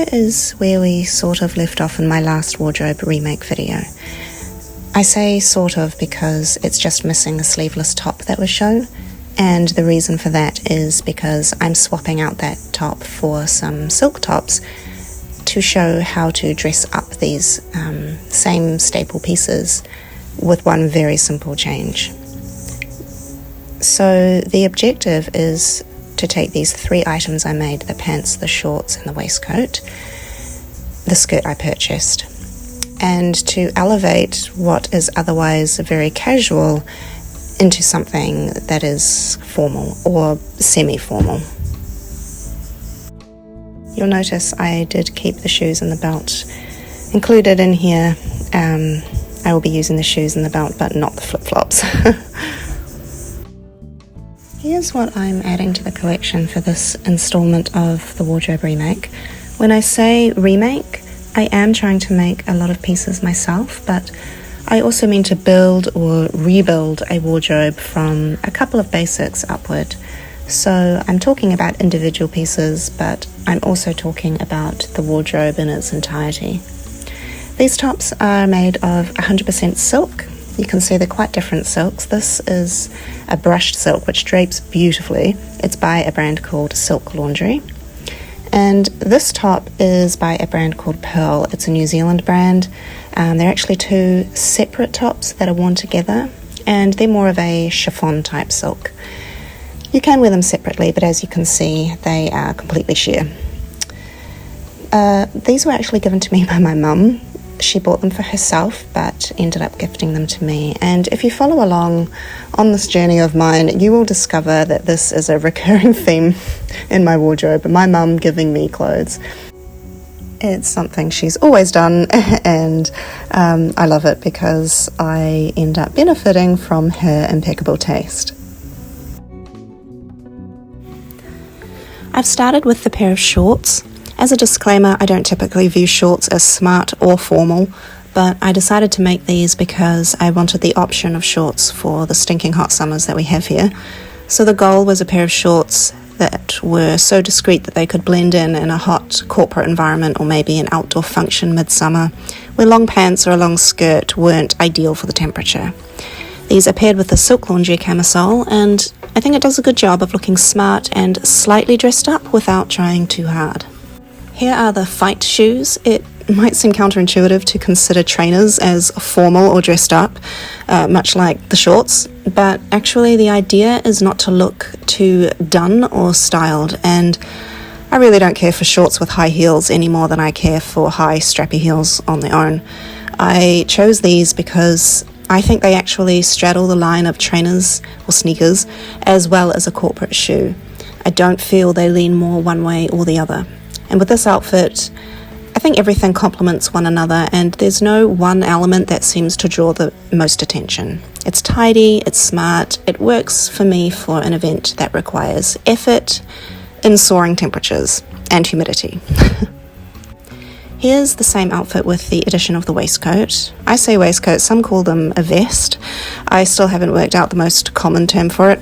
here is where we sort of left off in my last wardrobe remake video. I say sort of because it's just missing a sleeveless top that was shown, and the reason for that is because I'm swapping out that top for some silk tops to show how to dress up these same staple pieces with one very simple change. So the objective is to take these 3 items I made, the pants, the shorts and the waistcoat, the skirt I purchased, and to elevate what is otherwise very casual into something that is formal or semi-formal. You'll notice I did keep the shoes and the belt included in here. I will be using the shoes and the belt, but not the flip-flops. Here's what I'm adding to the collection for this installment of the Wardrobe Remake. When I say remake, I am trying to make a lot of pieces myself, but I also mean to build or rebuild a wardrobe from a couple of basics upward. So I'm talking about individual pieces, but I'm also talking about the wardrobe in its entirety. These tops are made of 100% silk. You can see they're quite different silks. This is a brushed silk which drapes beautifully. It's by a brand called Silk Laundry. And this top is by a brand called Pearl. It's a New Zealand brand. They're actually 2 separate tops that are worn together, and they're more of a chiffon type silk. You can wear them separately, but as you can see, they are completely sheer. These were actually given to me by my mum. She bought them for herself, but ended up gifting them to me. And if you follow along on this journey of mine, you will discover that this is a recurring theme in my wardrobe, my mum giving me clothes. It's something she's always done, and I love it because I end up benefiting from her impeccable taste. I've started with the pair of shorts. As a disclaimer, I don't typically view shorts as smart or formal, but I decided to make these because I wanted the option of shorts for the stinking hot summers that we have here. So the goal was a pair of shorts that were so discreet that they could blend in a hot corporate environment or maybe an outdoor function midsummer, where long pants or a long skirt weren't ideal for the temperature. These are paired with the Silk Laundry camisole, and I think it does a good job of looking smart and slightly dressed up without trying too hard. Here are the FEIT shoes. It might seem counterintuitive to consider trainers as formal or dressed up, much like the shorts, but actually the idea is not to look too done or styled, and I really don't care for shorts with high heels any more than I care for high strappy heels on their own. I chose these because I think they actually straddle the line of trainers or sneakers as well as a corporate shoe. I don't feel they lean more one way or the other. And with this outfit, I think everything complements one another, and there's no one element that seems to draw the most attention. It's tidy, it's smart, it works for me for an event that requires effort in soaring temperatures and humidity. Here's the same outfit with the addition of the waistcoat. I say waistcoat, some call them a vest. I still haven't worked out the most common term for it.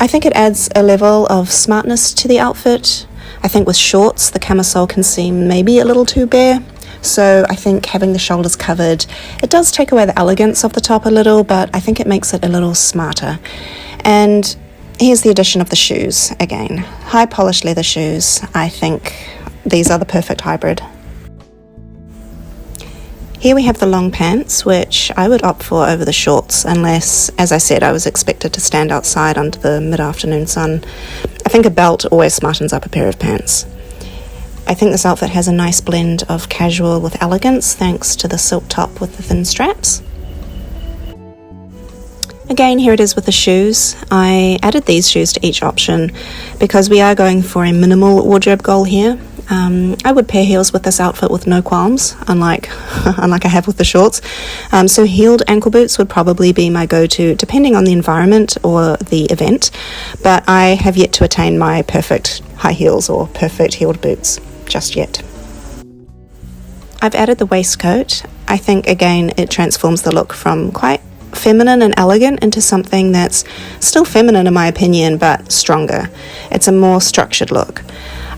I think it adds a level of smartness to the outfit. I think with shorts, the camisole can seem maybe a little too bare, so I think having the shoulders covered, it does take away the elegance of the top a little, but I think it makes it a little smarter. And here's the addition of the shoes again. High polished leather shoes. I think these are the perfect hybrid. Here we have the long pants, which I would opt for over the shorts unless, as I said, I was expected to stand outside under the mid-afternoon sun. I think a belt always smartens up a pair of pants. I think this outfit has a nice blend of casual with elegance thanks to the silk top with the thin straps. Again, here it is with the shoes. I added these shoes to each option because we are going for a minimal wardrobe goal here. I would pair heels with this outfit with no qualms, unlike I have with the shorts. So heeled ankle boots would probably be my go-to, depending on the environment or the event, but I have yet to attain my perfect high heels or perfect heeled boots just yet. I've added the waistcoat. I think, again, it transforms the look from quite feminine and elegant into something that's still feminine in my opinion, but stronger. It's a more structured look.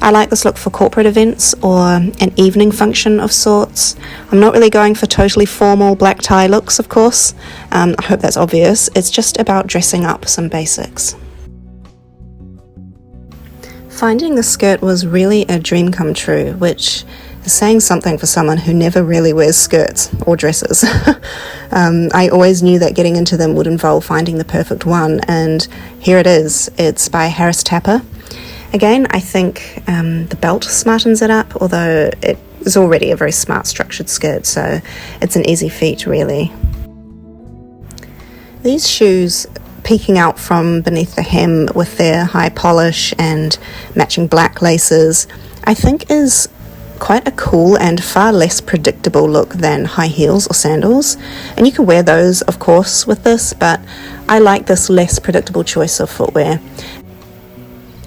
I like this look for corporate events or an evening function of sorts. I'm not really going for totally formal black tie looks, of course. I hope that's obvious. It's just about dressing up some basics. Finding the skirt was really a dream come true, which is saying something for someone who never really wears skirts or dresses. I always knew that getting into them would involve finding the perfect one, and here it is. It's by Harris Tapper. Again, I think the belt smartens it up, although it is already a very smart structured skirt, so it's an easy feat really. These shoes peeking out from beneath the hem with their high polish and matching black laces, I think is quite a cool and far less predictable look than high heels or sandals. And you can wear those, of course, with this, but I like this less predictable choice of footwear.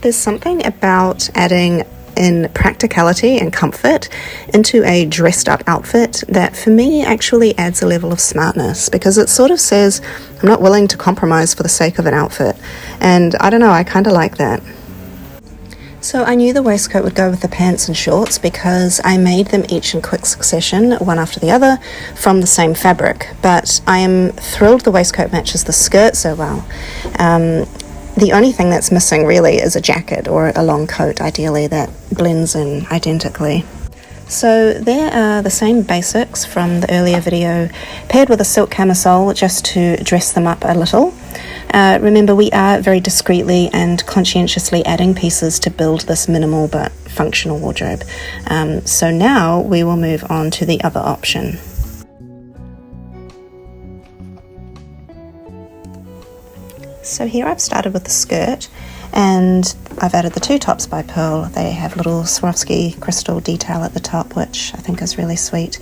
There's something about adding in practicality and comfort into a dressed up outfit that for me actually adds a level of smartness, because it sort of says I'm not willing to compromise for the sake of an outfit, and I don't know, I kind of like that. So I knew the waistcoat would go with the pants and shorts because I made them each in quick succession, one after the other, from the same fabric, but I am thrilled the waistcoat matches the skirt so well. The only thing that's missing really is a jacket or a long coat, ideally, that blends in identically. So there are the same basics from the earlier video, paired with a silk camisole just to dress them up a little. Remember, we are very discreetly and conscientiously adding pieces to build this minimal but functional wardrobe. So now we will move on to the other option. So here I've started with the skirt, and I've added the two tops by Pearl. They have little Swarovski crystal detail at the top, which I think is really sweet.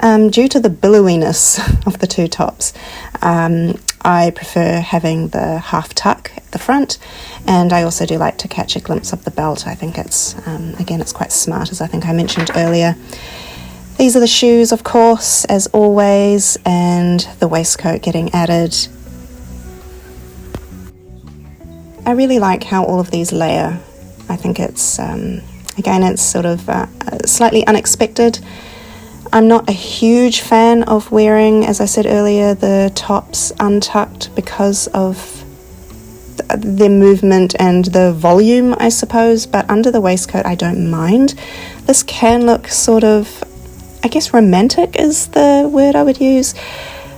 Due to the billowiness of the two tops, I prefer having the half tuck at the front, and I also do like to catch a glimpse of the belt. I think it's, again, it's quite smart, as I think I mentioned earlier. These are the shoes, of course, as always, and the waistcoat getting added. I really like how all of these layer. I think it's, again, it's sort of slightly unexpected. I'm not a huge fan of wearing, as I said earlier, the tops untucked because of their movement and the volume, I suppose, but under the waistcoat I don't mind. This can look sort of, I guess romantic is the word I would use.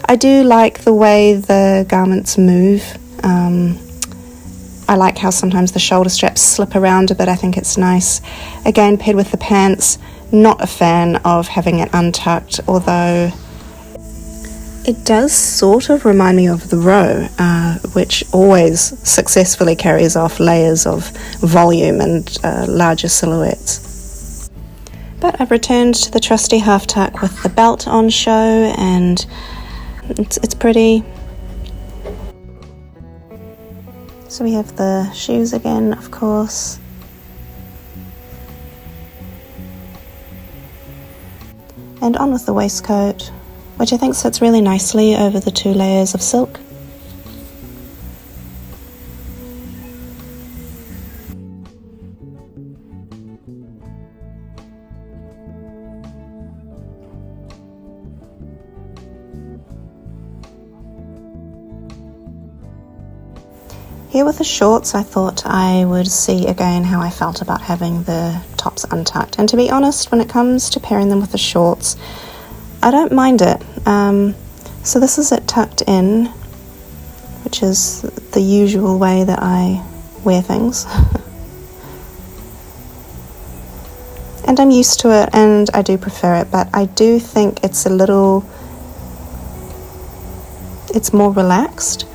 I do like the way the garments move. I like how sometimes the shoulder straps slip around a bit. I think it's nice. Again, paired with the pants, not a fan of having it untucked, although it does sort of remind me of the row, which always successfully carries off layers of volume and larger silhouettes. But I've returned to the trusty half tuck with the belt on show, and it's pretty. So we have the shoes again, of course. And on with the waistcoat, which I think sits really nicely over the two layers of silk. Here with the shorts, I thought I would see again how I felt about having the tops untucked. And to be honest, when it comes to pairing them with the shorts, I don't mind it. So this is it tucked in, which is the usual way that I wear things. And I'm used to it and I do prefer it, but I do think it's more relaxed.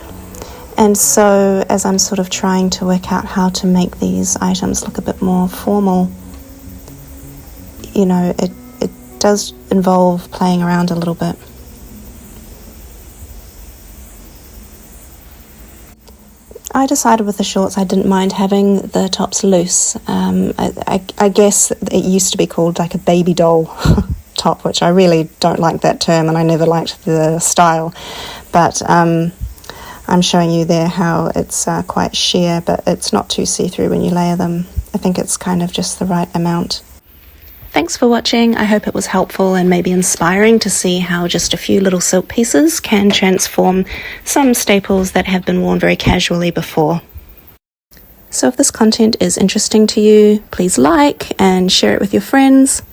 And so as I'm sort of trying to work out how to make these items look a bit more formal, you know, it does involve playing around a little bit. I decided with the shorts I didn't mind having the tops loose. I guess it used to be called like a baby doll top, which I really don't like that term and I never liked the style. But I'm showing you there how it's quite sheer, but it's not too see-through when you layer them. I think it's kind of just the right amount. Thanks for watching. I hope it was helpful and maybe inspiring to see how just a few little silk pieces can transform some staples that have been worn very casually before. So if this content is interesting to you, please like and share it with your friends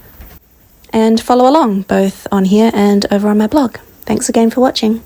and follow along both on here and over on my blog. Thanks again for watching.